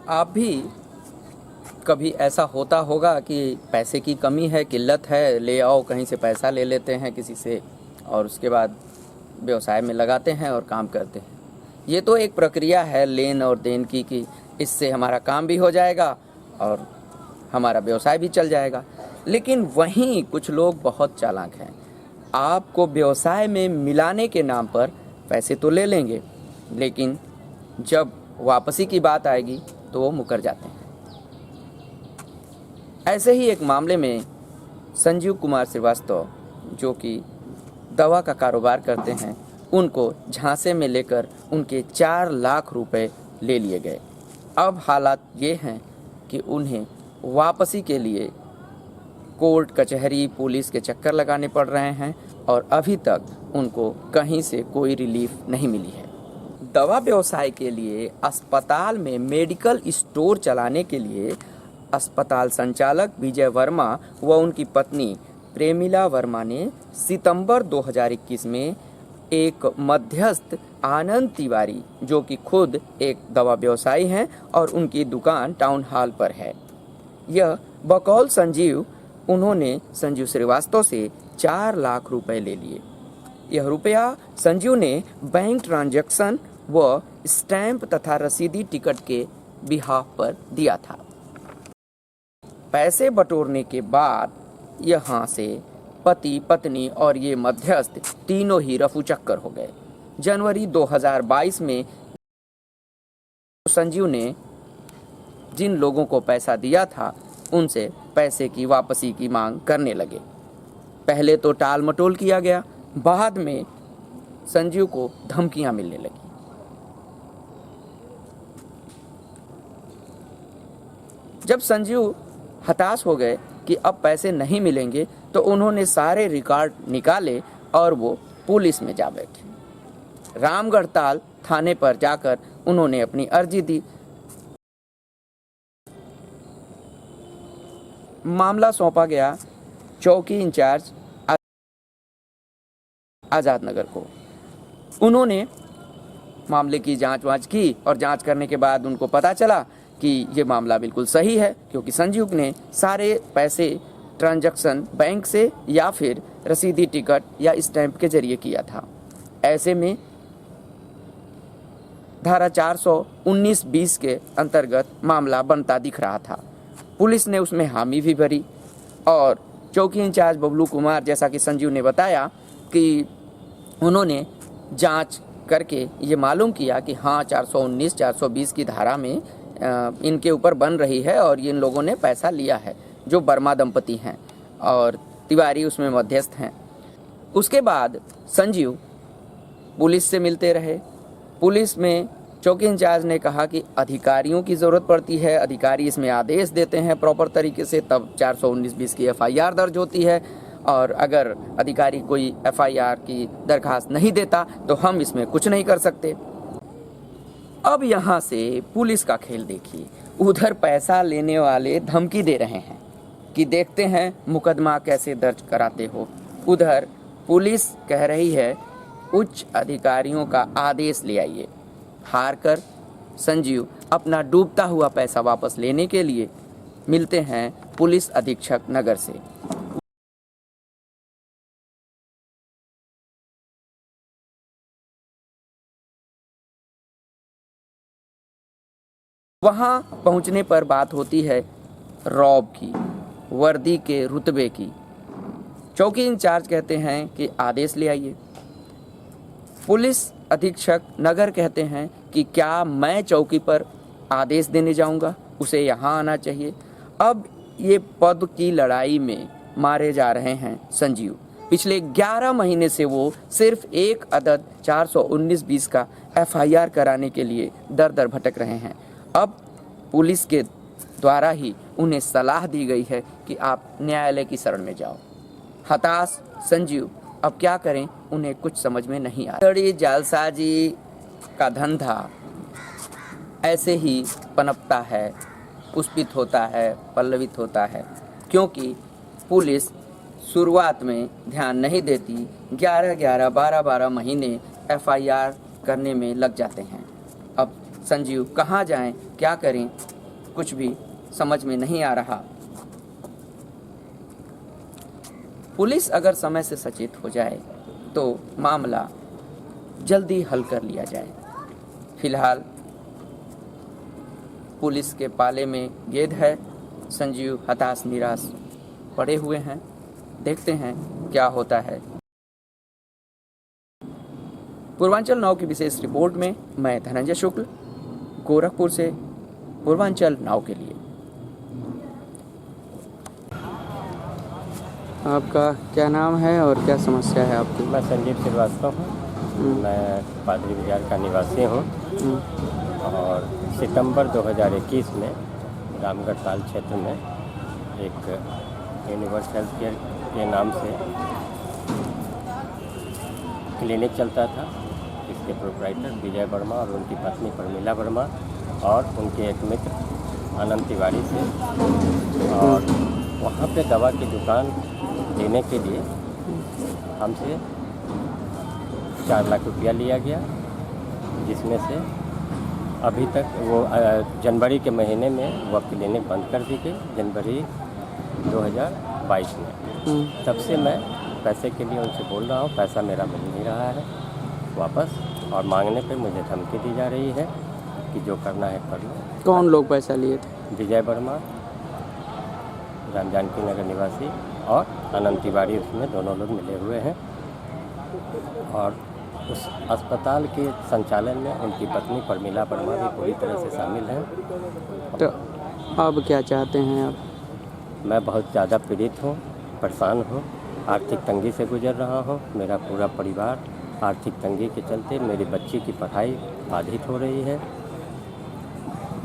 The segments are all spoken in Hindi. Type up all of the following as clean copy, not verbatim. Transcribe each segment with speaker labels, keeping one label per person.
Speaker 1: आप भी कभी ऐसा होता होगा कि पैसे की कमी है, किल्लत है, ले आओ कहीं से पैसा ले लेते हैं किसी से और उसके बाद व्यवसाय में लगाते हैं और काम करते हैं। ये तो एक प्रक्रिया है लेन और देन की कि इससे हमारा काम भी हो जाएगा और हमारा व्यवसाय भी चल जाएगा। लेकिन वहीं कुछ लोग बहुत चालाक हैं, आपको व्यवसाय में मिलाने के नाम पर पैसे तो ले लेंगे, लेकिन जब वापसी की बात आएगी तो वो मुकर जाते हैं। ऐसे ही एक मामले में संजीव कुमार श्रीवास्तव, जो कि दवा का कारोबार करते हैं, उनको झांसे में लेकर उनके 4 लाख रुपए ले लिए गए। अब हालात ये हैं कि उन्हें वापसी के लिए कोर्ट कचहरी पुलिस के चक्कर लगाने पड़ रहे हैं और अभी तक उनको कहीं से कोई रिलीफ नहीं मिली है। दवा व्यवसाय के लिए अस्पताल में मेडिकल स्टोर चलाने के लिए अस्पताल संचालक विजय वर्मा व उनकी पत्नी प्रेमिला वर्मा ने सितंबर 2021 में एक मध्यस्थ आनंद तिवारी, जो कि खुद एक दवा व्यवसायी हैं और उनकी दुकान टाउन हॉल पर है, यह बकौल संजीव, उन्होंने संजीव श्रीवास्तव से 4 लाख रुपए ले लिए। यह रुपया संजीव ने बैंक ट्रांजैक्शन व स्टैंप तथा रसीदी टिकट के बिहाफ पर दिया था। पैसे बटोरने के बाद यहाँ से पति पत्नी और ये मध्यस्थ तीनों ही रफूचक्कर हो गए। जनवरी 2022 में संजीव ने जिन लोगों को पैसा दिया था उनसे पैसे की वापसी की मांग करने लगे। पहले तो टाल मटोल किया गया, बाद में संजीव को धमकियां मिलने लगी। जब संजीव हताश हो गए कि अब पैसे नहीं मिलेंगे तो उन्होंने सारे रिकॉर्ड निकाले और वो पुलिस में जा बैठे। रामगढ़ ताल थाने पर जाकर उन्होंने अपनी अर्जी दी। मामला सौंपा गया चौकी इंचार्ज आज़ाद नगर को। उन्होंने मामले की जांच की और जांच करने के बाद उनको पता चला कि ये मामला बिल्कुल सही है, क्योंकि संजीव ने सारे पैसे ट्रांजैक्शन बैंक से या फिर रसीदी टिकट या स्टैंप के जरिए किया था। ऐसे में धारा 419(20) के अंतर्गत मामला बनता दिख रहा था। पुलिस ने उसमें हामी भी भरी और चौकी इंचार्ज बबलू कुमार, जैसा कि संजीव ने बताया, कि उन्होंने जांच करके ये मालूम किया कि हाँ 419 420 की धारा में इनके ऊपर बन रही है और इन लोगों ने पैसा लिया है, जो वर्मा दंपति हैं और तिवारी उसमें मध्यस्थ हैं। उसके बाद संजीव पुलिस से मिलते रहे। पुलिस में चौकी इंचार्ज ने कहा कि अधिकारियों की ज़रूरत पड़ती है, अधिकारी इसमें आदेश देते हैं प्रॉपर तरीके से, तब 419(20) की FIR दर्ज होती है, और अगर अधिकारी कोई FIR की दरखास्त नहीं देता तो हम इसमें कुछ नहीं कर सकते। अब यहाँ से पुलिस का खेल देखिए। उधर पैसा लेने वाले धमकी दे रहे हैं कि देखते हैं मुकदमा कैसे दर्ज कराते हो, उधर पुलिस कह रही है उच्च अधिकारियों का आदेश ले आइए। हार कर संजीव अपना डूबता हुआ पैसा वापस लेने के लिए मिलते हैं पुलिस अधीक्षक नगर से। वहां पहुंचने पर बात होती है रौब की, वर्दी के रुतबे की। चौकी इंचार्ज कहते हैं कि आदेश ले आइए। पुलिस अधीक्षक नगर कहते हैं कि क्या मैं चौकी पर आदेश देने जाऊंगा, उसे यहाँ आना चाहिए। अब ये पद की लड़ाई में मारे जा रहे हैं संजीव। पिछले 11 महीने से वो सिर्फ एक अदद 419(20) का FIR कराने के लिए दर दर भटक रहे हैं। अब पुलिस के द्वारा ही उन्हें सलाह दी गई है कि आप न्यायालय की शरण में जाओ। हताश संजीव अब क्या करें, उन्हें कुछ समझ में नहीं आ रहा। बड़ी जालसाजी का धंधा ऐसे ही पनपता है, पुष्पित होता है, पल्लवित होता है, क्योंकि पुलिस शुरुआत में ध्यान नहीं देती। 11-11, 12-12 महीने FIR करने में लग जाते हैं। अब संजीव कहाँ जाएं, क्या करें, कुछ भी समझ में नहीं आ रहा। पुलिस अगर समय से सचेत हो जाए तो मामला जल्दी हल कर लिया जाए। फिलहाल पुलिस के पाले में गेंद है। संजीव हताश निराश पड़े हुए हैं। देखते हैं क्या होता है। पूर्वांचल नाव की विशेष रिपोर्ट में मैं धनंजय शुक्ल, गोरखपुर से पूर्वांचल नाव के लिए। आपका क्या नाम है और क्या समस्या है आपकी?
Speaker 2: मैं संजीव श्रीवास्तव हूँ। मैं पादरी बाजार का निवासी हूँ और सितंबर 2021 में रामगढ़ ताल क्षेत्र में एक यूनिवर्स हेल्थ केयर के नाम से क्लिनिक चलता था। इसके प्रोप्राइटर विजय वर्मा और उनकी पत्नी प्रमिला वर्मा और उनके एक मित्र आनंद तिवारी से, और वहाँ पे दवा की दुकान देने के लिए हमसे 4 लाख रुपया लिया गया, जिसमें से अभी तक वो जनवरी के महीने में वह क्लिनिक बंद कर दी गई, जनवरी 2022 में। तब से मैं पैसे के लिए उनसे बोल रहा हूँ, पैसा मेरा मिल नहीं रहा है वापस, और मांगने पे मुझे धमकी दी जा रही है कि जो करना है कर लो।
Speaker 1: कौन लोग पैसा लिए थे?
Speaker 2: विजय वर्मा, राम जानकी नगर निवासी, और आनंद तिवारी, उसमें दोनों लोग मिले हुए हैं। और उस अस्पताल के संचालन में उनकी पत्नी प्रमिला वर्मा भी पूरी तरह से शामिल हैं।
Speaker 1: तो अब क्या चाहते हैं आप?
Speaker 2: मैं बहुत ज़्यादा पीड़ित हूँ, परेशान हूँ, आर्थिक तंगी से गुजर रहा हूँ। मेरा पूरा परिवार आर्थिक तंगी के चलते, मेरी बच्ची की पढ़ाई बाधित हो रही है।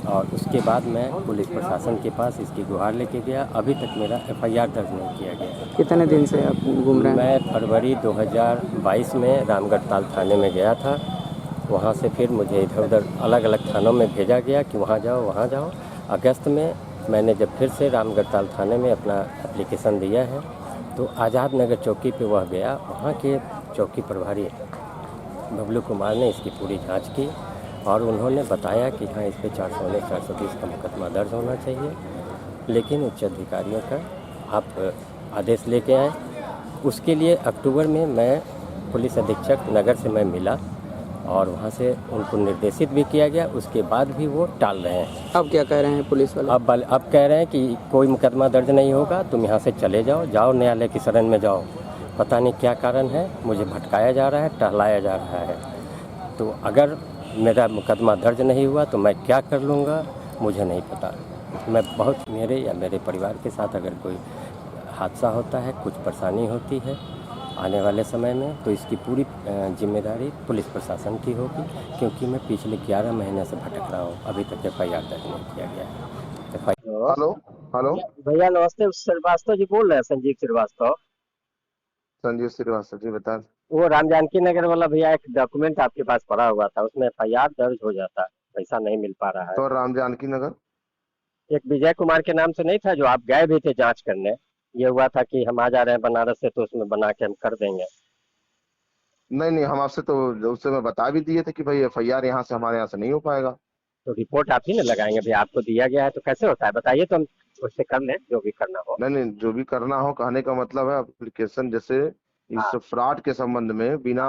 Speaker 2: और उसके बाद मैं पुलिस प्रशासन के पास इसकी गुहार लेके गया। अभी तक मेरा FIR दर्ज नहीं किया गया।
Speaker 1: कितने दिन से आप घूम रहे हैं?
Speaker 2: मैं फरवरी 2022 में रामगढ़ ताल थाने में गया था। वहाँ से फिर मुझे इधर उधर अलग अलग थानों में भेजा गया कि वहाँ जाओ वहाँ जाओ। अगस्त में मैंने जब फिर से रामगढ़ ताल थाने में अपना एप्लीकेशन दिया है, तो आज़ाद नगर चौकी पे वह गया। वहाँ के चौकी प्रभारी बबलू कुमार ने इसकी पूरी जांच की और उन्होंने बताया कि हाँ, इस पे 419-420 का मुकदमा दर्ज होना चाहिए। लेकिन उच्च अधिकारियों का आप आदेश लेके आए। उसके लिए अक्टूबर में मैं पुलिस अधीक्षक नगर से मैं मिला और वहाँ से उनको निर्देशित भी किया गया। उसके बाद भी वो टाल रहे हैं।
Speaker 1: अब क्या कह रहे हैं पुलिस वाले?
Speaker 2: अब कह रहे हैं कि कोई मुकदमा दर्ज नहीं होगा, तुम यहाँ से चले जाओ, जाओ न्यायालय की शरण में जाओ। पता नहीं क्या कारण है, मुझे भटकाया जा रहा है, टहलाया जा रहा है। तो अगर मेरा मुकदमा दर्ज नहीं हुआ तो मैं क्या कर लूँगा मुझे नहीं पता। मैं बहुत, मेरे या मेरे परिवार के साथ अगर कोई हादसा होता है, कुछ परेशानी होती है आने वाले समय में, तो इसकी पूरी जिम्मेदारी पुलिस प्रशासन की होगी, क्योंकि मैं पिछले 11 महीने से भटक रहा हूँ। अभी तक FIR दर्ज नहीं किया गया है।
Speaker 3: हेलो हेलो
Speaker 2: भैया नमस्ते, श्रीवास्तव जी बोल रहे हैं? संजीव श्रीवास्तव।
Speaker 3: संजीव श्रीवास्तव जी बता।
Speaker 2: वो राम जानकी नगर वाला भैया, एक डॉक्यूमेंट आपके पास पड़ा हुआ था, उसमें FIR दर्ज हो जाता, पैसा नहीं मिल पा रहा है।
Speaker 3: तो राम जानकी नगर
Speaker 2: एक विजय कुमार के नाम से नहीं था जो आप गए भी थे जांच करने? ये हुआ था कि हम आ जा रहे हैं बनारस से, तो उसमें बना के हम कर देंगे।
Speaker 3: नहीं नहीं, हम आपसे तो उससे मैं बता भी दिए थे कि भाई FIR यहाँ से, हमारे यहाँ से नहीं हो पाएगा।
Speaker 2: तो रिपोर्ट आप ही ने लगाएंगे भैया, आपको दिया गया है तो कैसे होता है बताइए, तो हम उससे कर लें जो भी करना हो।
Speaker 3: नहीं नहीं, जो भी करना हो, कहने का मतलब है एप्लीकेशन जैसे इस
Speaker 2: हाँ।
Speaker 3: फ्रॉड के संबंध में बिना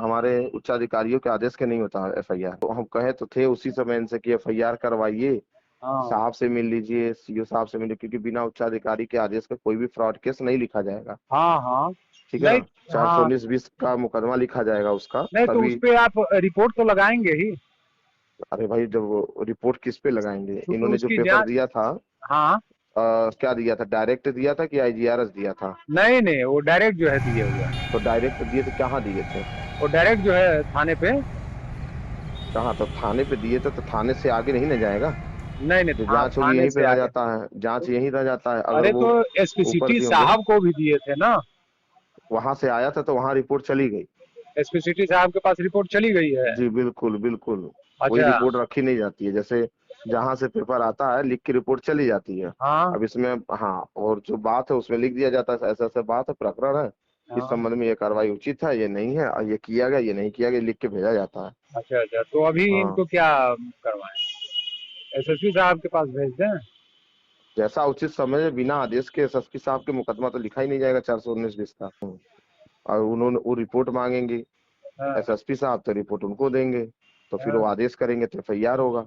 Speaker 3: हमारे उच्चाधिकारियों के आदेश के नहीं होता FIR। तो हम कहे तो थे उसी समय इनसे कि FIR करवाइए, साहब से मिल लीजिए, CO साहब से मिलिए, क्योंकि बिना उच्चाधिकारी के आदेश का कोई भी फ्रॉड केस नहीं लिखा जाएगा।
Speaker 4: हाँ हाँ
Speaker 3: ठीक है
Speaker 4: नहीं।
Speaker 3: ना?
Speaker 4: हाँ
Speaker 3: 419-20 का मुकदमा लिखा जाएगा उसका
Speaker 4: नहीं, तो उस
Speaker 3: तभी।
Speaker 4: पे आप रिपोर्ट तो लगाएंगे ही।
Speaker 3: अरे भाई, जब वो रिपोर्ट किस पे लगाएंगे?
Speaker 4: तो
Speaker 3: इन्होंने जो
Speaker 4: उसकी
Speaker 3: पेपर
Speaker 4: जांच।
Speaker 3: दिया था,
Speaker 4: हाँ
Speaker 3: क्या दिया था? डायरेक्ट दिया था कि IGRS दिया था?
Speaker 4: नहीं नहीं, वो डायरेक्ट जो है दिए हुए हैं।
Speaker 3: तो डायरेक्ट दिए थे, कहाँ दिए थे?
Speaker 4: वो डायरेक्ट जो है थाने पे।
Speaker 3: कहाँ? तो थाने पे दिए थे तो थाने से आगे नहीं ना जाएगा?
Speaker 4: नहीं नहीं,
Speaker 3: जो जांच होगी
Speaker 4: थाने
Speaker 3: यहीं पे
Speaker 4: से
Speaker 3: रह
Speaker 4: आगे।
Speaker 3: जाता है, जांच यहीं रह जाता है। अगर
Speaker 4: अरे
Speaker 3: वो
Speaker 4: तो SP
Speaker 3: ऊपर
Speaker 4: सिटी
Speaker 3: दिए होंगे,
Speaker 4: साहब को भी दिए थे ना।
Speaker 3: वहां से आया था तो वहां रिपोर्ट चली गई।
Speaker 4: SP सिटी साहब के पास रिपोर्ट चली गई है।
Speaker 3: जी बिल्कुल बिल्कुल। कोई
Speaker 4: अच्छा।
Speaker 3: रिपोर्ट रखी नहीं जाती है, जैसे जहां से पेपर आता है लिख के रिपोर्ट चली जाती है।
Speaker 4: हाँ
Speaker 3: अब इसमें, हाँ, और जो बात है उसमें लिख दिया जाता है ऐसा ऐसा बात है, प्रकरण है, इस
Speaker 4: हाँ।
Speaker 3: संबंध में ये कार्रवाई उचित है, ये नहीं है, और ये किया गया, ये नहीं किया गया, लिख के भेजा जाता है।
Speaker 4: अच्छा अच्छा, तो अभी
Speaker 3: हाँ,
Speaker 4: इनको क्या करवाएं? एसएसपी साहब के पास भेज दें।
Speaker 3: जैसा उचित समय है, बिना आदेश के एसएसपी साहब के मुकदमा तो लिखा ही नहीं जाएगा 419-20 का। और उन्होंने वो रिपोर्ट मांगेंगे
Speaker 4: हाँ,
Speaker 3: एसएसपी साहब, तो रिपोर्ट उनको देंगे, तो फिर वो
Speaker 4: हाँ,
Speaker 3: आदेश करेंगे तो एफआईआर होगा।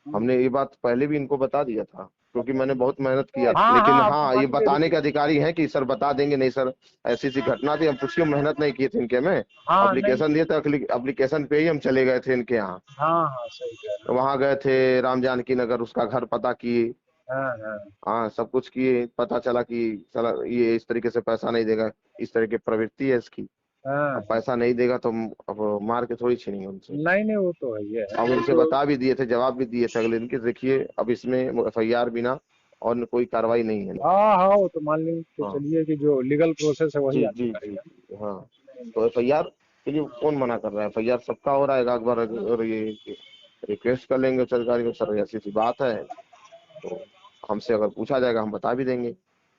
Speaker 3: हमने ये बात पहले भी इनको बता दिया था, क्योंकि मैंने बहुत मेहनत किया,
Speaker 4: हाँ,
Speaker 3: लेकिन
Speaker 4: हाँ, आप तो
Speaker 3: हाँ
Speaker 4: मान
Speaker 3: ये
Speaker 4: लीजिए
Speaker 3: बताने
Speaker 4: रुकिए।
Speaker 3: के अधिकारी हैं कि सर बता देंगे, नहीं सर ऐसी ऐसी घटना थी, हम कुछ क्यों मेहनत नहीं किए थे इनके में,
Speaker 4: हाँ, नहीं,
Speaker 3: एप्लीकेशन दिए थे, एप्लीकेशन पे ही हम चले गए थे इनके यहाँ,
Speaker 4: हाँ, हाँ, सही कह रहे
Speaker 3: वहां गए थे राम जानकी नगर, उसका घर पता किए,
Speaker 4: हैं। हाँ, हाँ,
Speaker 3: हाँ सब कुछ किए, पता चला कि चला ये इस तरीके से पैसा नहीं देगा, इस तरह की प्रवृत्ति है इसकी,
Speaker 4: हाँ,
Speaker 3: अब पैसा नहीं देगा तो हम अब मार के थोड़ी छीनेंगे उनसे।
Speaker 4: नहीं, नहीं, वो तो है ही है।
Speaker 3: हम
Speaker 4: वो
Speaker 3: उनसे
Speaker 4: तो
Speaker 3: बता भी दिए थे, जवाब भी दिए थे अगले दिन की, देखिए अब इसमें एफआईआर बिना और कोई कार्रवाई नहीं है।
Speaker 4: हाँ, हाँ, वो तो मान लीजिए तो
Speaker 3: हाँ
Speaker 4: चलिए कि जो लीगल प्रोसेस है वही
Speaker 3: जी
Speaker 4: आगे
Speaker 3: जी जी
Speaker 4: करेगा।
Speaker 3: जी, हाँ तो एफआईआर के लिए कौन मना कर रहा है, एफआईआर सबका हो रहा है, एक बार अगर ये रिक्वेस्ट कर लेंगे सरकारी को, सर ऐसी ऐसी बात है, तो हमसे अगर पूछा जाएगा हम बता भी देंगे।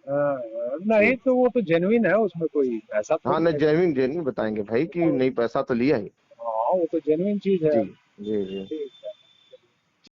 Speaker 4: हाँ, नहीं
Speaker 3: जी
Speaker 4: तो वो तो जेन्युइन है, उसमें कोई ऐसा
Speaker 3: हाँ,
Speaker 4: थोड़ी
Speaker 3: नहीं
Speaker 4: है।
Speaker 3: जेन्युइन जेन्युइन बताएंगे भाई कि नहीं पैसा तो लिया ही।
Speaker 4: हाँ, वो तो जेन्युइन चीज है।
Speaker 3: जी जी जी।
Speaker 4: ठीक है।